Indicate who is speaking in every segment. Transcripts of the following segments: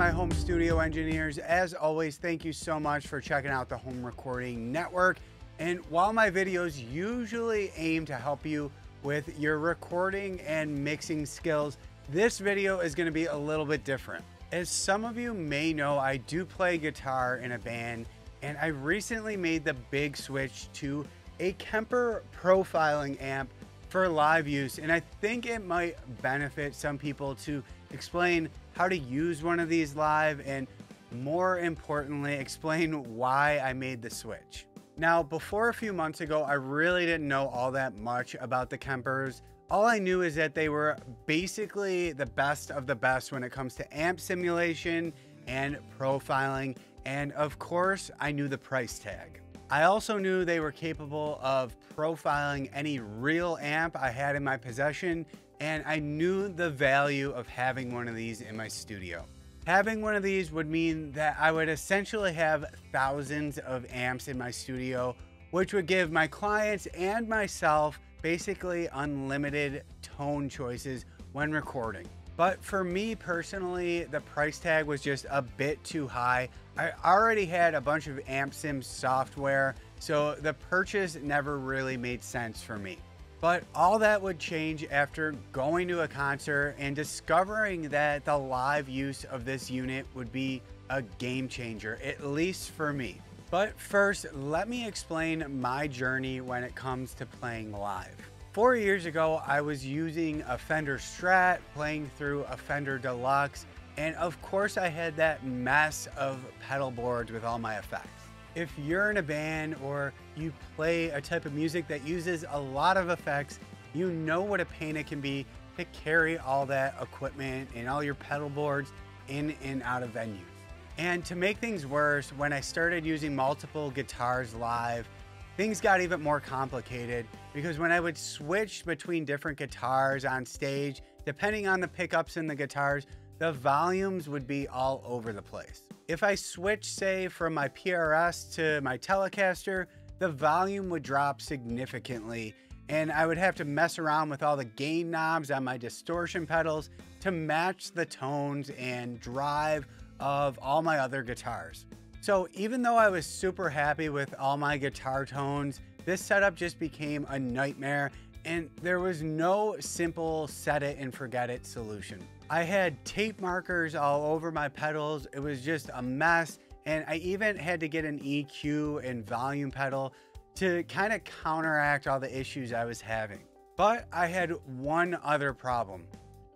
Speaker 1: my home studio engineers. As always, thank you so much for checking out the Home Recording Network. And while my videos usually aim to help you with your recording and mixing skills, this video is going to be a little bit different. As some of you may know, I do play guitar in a band, and I recently made the big switch to a Kemper profiling amp for live use, and I think it might benefit some people to explain how to use one of these live, and more importantly, explain why I made the switch. Now, before a few months ago, I really didn't know all that much about the Kempers. All I knew is that they were basically the best of the best when it comes to amp simulation and profiling, and of course, I knew the price tag. I also knew they were capable of profiling any real amp I had in my possession, and I knew the value of having one of these in my studio. Having one of these would mean that I would essentially have thousands of amps in my studio, which would give my clients and myself basically unlimited tone choices when recording. But for me personally, the price tag was just a bit too high. I already had a bunch of amp sim software, so the purchase never really made sense for me. But all that would change after going to a concert and discovering that the live use of this unit would be a game changer, at least for me. But first, let me explain my journey when it comes to playing live. 4 years ago, I was using a Fender Strat, playing through a Fender Deluxe, and of course I had that mess of pedal boards with all my effects. If you're in a band or you play a type of music that uses a lot of effects, you know what a pain it can be to carry all that equipment and all your pedal boards in and out of venues. And to make things worse, when I started using multiple guitars live, things got even more complicated, because when I would switch between different guitars on stage, depending on the pickups in the guitars, the volumes would be all over the place. If I switched, say, from my PRS to my Telecaster, the volume would drop significantly, and I would have to mess around with all the gain knobs on my distortion pedals to match the tones and drive of all my other guitars. So even though I was super happy with all my guitar tones, this setup just became a nightmare, and there was no simple set it and forget it solution. I had tape markers all over my pedals. It was just a mess, and I even had to get an EQ and volume pedal to kind of counteract all the issues I was having. But I had one other problem.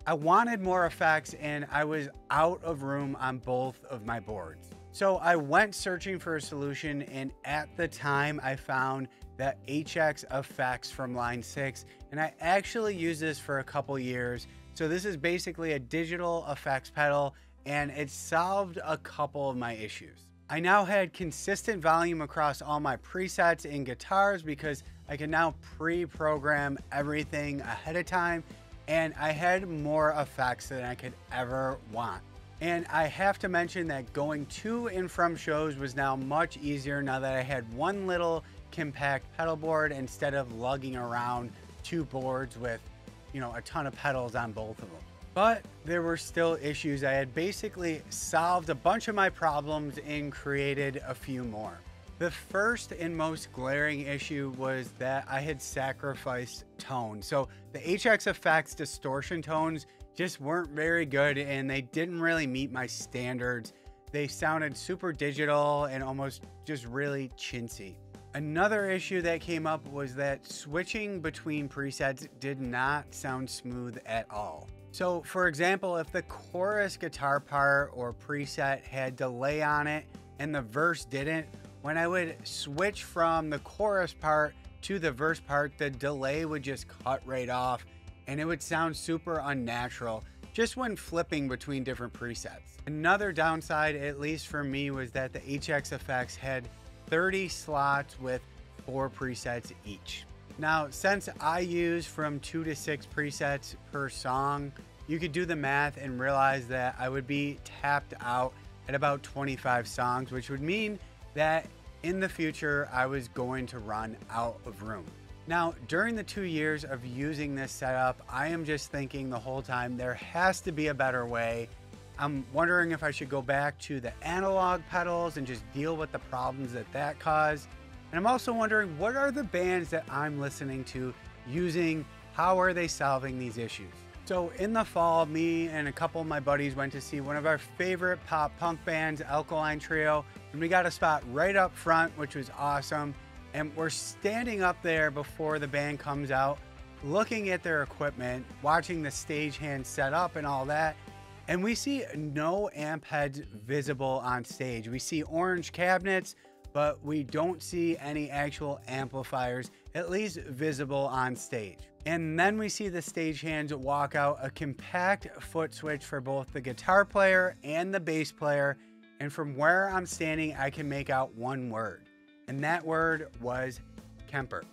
Speaker 1: I wanted more effects, and I was out of room on both of my boards. So I went searching for a solution, and at the time I found the HX Effects from Line 6, and I actually used this for a couple years. So this is basically a digital effects pedal, and it solved a couple of my issues. I now had consistent volume across all my presets and guitars because I can now pre-program everything ahead of time, and I had more effects than I could ever want. And I have to mention that going to and from shows was now much easier now that I had one little compact pedal board instead of lugging around two boards with, a ton of pedals on both of them. But there were still issues. I had basically solved a bunch of my problems and created a few more. The first and most glaring issue was that I had sacrificed tone. So the HX Effects distortion tones just weren't very good, and they didn't really meet my standards. They sounded super digital and almost just really chintzy. Another issue that came up was that switching between presets did not sound smooth at all. So for example, if the chorus guitar part or preset had delay on it and the verse didn't, when I would switch from the chorus part to the verse part, the delay would just cut right off, and it would sound super unnatural just when flipping between different presets. Another downside, at least for me, was that the HX Effects had 30 slots with 4 presets each. Now, since I use from 2 to 6 presets per song, you could do the math and realize that I would be tapped out at about 25 songs, which would mean that in the future, I was going to run out of room. Now, during the 2 years of using this setup, I am just thinking the whole time there has to be a better way, I'm wondering if I should go back to the analog pedals and just deal with the problems that caused. And I'm also wondering, what are the bands that I'm listening to using? How are they solving these issues? So in the fall, me and a couple of my buddies went to see one of our favorite pop punk bands, Alkaline Trio, and we got a spot right up front, which was awesome. And we're standing up there before the band comes out, looking at their equipment, watching the stagehand set up and all that. And we see no amp heads visible on stage. We see orange cabinets, but we don't see any actual amplifiers, at least visible on stage. And then we see the stagehands walk out a compact foot switch for both the guitar player and the bass player. And from where I'm standing, I can make out one word. And that word was Kemper.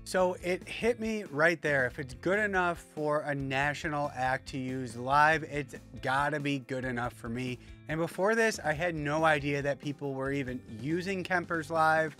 Speaker 1: So it hit me right there. If it's good enough for a national act to use live, it's gotta be good enough for me. And before this, I had no idea that people were even using Kempers live.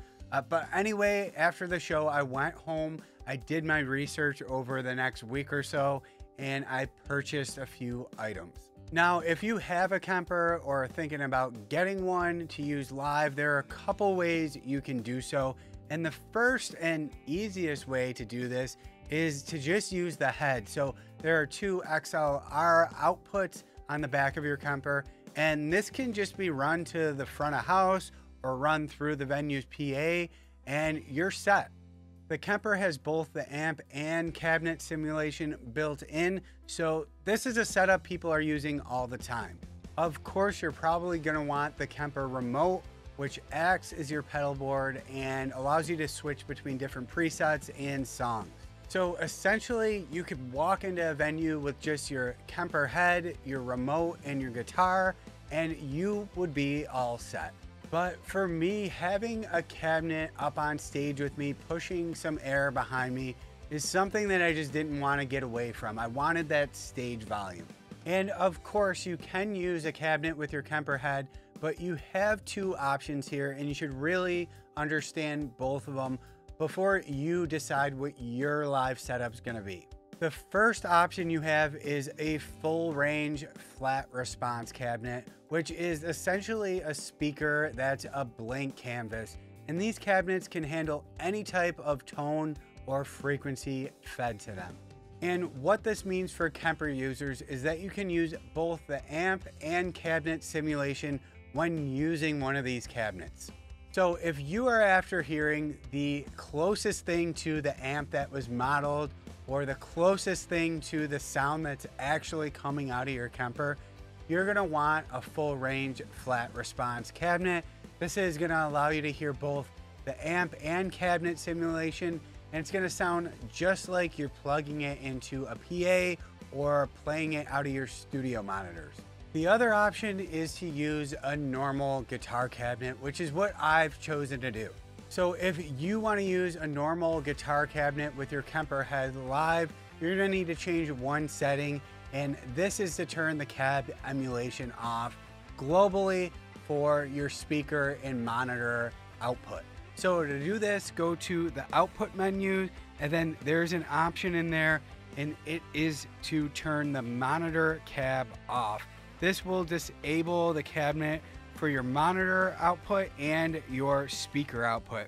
Speaker 1: But anyway, after the show, I went home. I did my research over the next week or so, and I purchased a few items. Now, if you have a Kemper or are thinking about getting one to use live, there are a couple ways you can do so. And the first and easiest way to do this is to just use the head. So there are two XLR outputs on the back of your Kemper, and this can just be run to the front of house or run through the venue's PA, and you're set. The Kemper has both the amp and cabinet simulation built in, so this is a setup people are using all the time. Of course, you're probably going to want the Kemper remote, which acts as your pedal board and allows you to switch between different presets and songs. So essentially, you could walk into a venue with just your Kemper head, your remote, and your guitar, and you would be all set. But for me, having a cabinet up on stage with me, pushing some air behind me, is something that I just didn't want to get away from. I wanted that stage volume. And of course, you can use a cabinet with your Kemper head, but you have two options here, and you should really understand both of them before you decide what your live setup's going to be. The first option you have is a full range flat response cabinet, which is essentially a speaker that's a blank canvas. And these cabinets can handle any type of tone or frequency fed to them. And what this means for Kemper users is that you can use both the amp and cabinet simulation when using one of these cabinets. So if you are after hearing the closest thing to the amp that was modeled, or the closest thing to the sound that's actually coming out of your Kemper, you're gonna want a full range flat response cabinet. This is gonna allow you to hear both the amp and cabinet simulation, and it's gonna sound just like you're plugging it into a PA or playing it out of your studio monitors. The other option is to use a normal guitar cabinet, which is what I've chosen to do. So if you want to use a normal guitar cabinet with your Kemper head live, you're going to need to change one setting, and this is to turn the cab emulation off globally for your speaker and monitor output. So to do this, go to the output menu, and then there's an option in there, and it is to turn the monitor cab off. This will disable the cabinet for your monitor output and your speaker output.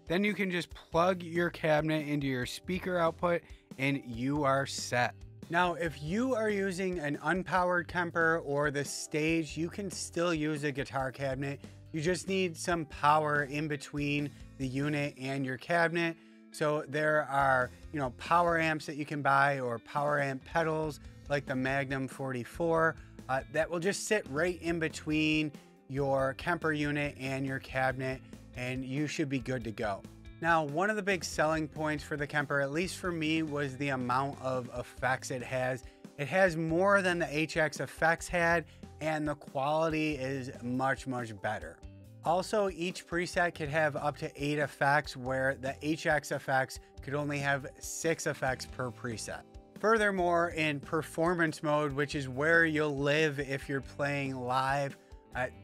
Speaker 1: Then you can just plug your cabinet into your speaker output and you are set. Now, if you are using an unpowered Kemper or the Stage, you can still use a guitar cabinet. You just need some power in between the unit and your cabinet. So there are, power amps that you can buy, or power amp pedals like the Magnum 44 that will just sit right in between your Kemper unit and your cabinet, and you should be good to go. Now, one of the big selling points for the Kemper, at least for me, was the amount of effects it has. It has more than the HX effects had, and the quality is much, much better. Also, each preset could have up to 8 effects, where the HX effects could only have 6 effects per preset. Furthermore, in performance mode, which is where you'll live if you're playing live,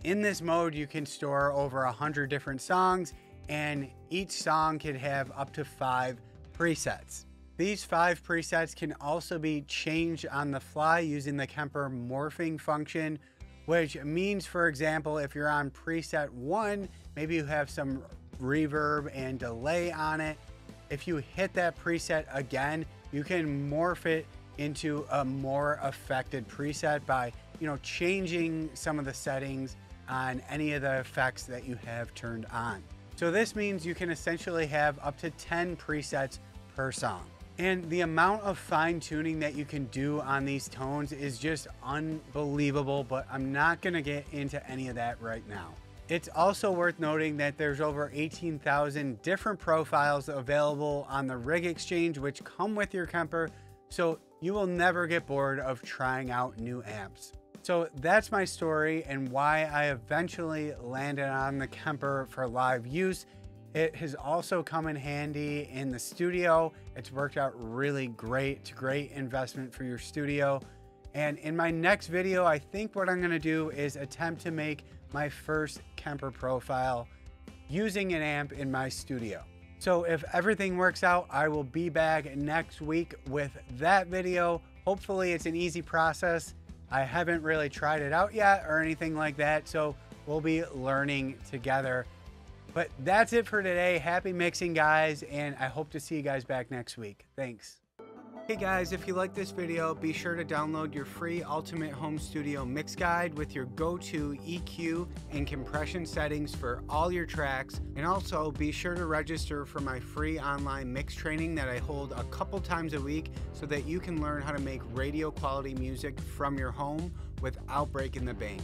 Speaker 1: in this mode, you can store over 100 different songs, and each song can have up to 5 presets. These 5 presets can also be changed on the fly using the Kemper morphing function, which means, for example, if you're on preset 1, maybe you have some reverb and delay on it. If you hit that preset again, you can morph it into a more affected preset by, changing some of the settings on any of the effects that you have turned on. So this means you can essentially have up to 10 presets per song. And the amount of fine tuning that you can do on these tones is just unbelievable, but I'm not gonna get into any of that right now. It's also worth noting that there's over 18,000 different profiles available on the Rig Exchange, which come with your Kemper, so you will never get bored of trying out new amps. So that's my story and why I eventually landed on the Kemper for live use. It has also come in handy in the studio. It's worked out really great. It's a great investment for your studio. And in my next video, I think what I'm gonna do is attempt to make my first Kemper profile using an amp in my studio. So if everything works out, I will be back next week with that video. Hopefully it's an easy process. I haven't really tried it out yet or anything like that, so we'll be learning together. But that's it for today. Happy mixing, guys, and I hope to see you guys back next week. Thanks. Hey guys, if you like this video, be sure to download your free Ultimate Home Studio Mix Guide with your go-to EQ and compression settings for all your tracks. And also be sure to register for my free online mix training that I hold a couple times a week so that you can learn how to make radio quality music from your home without breaking the bank.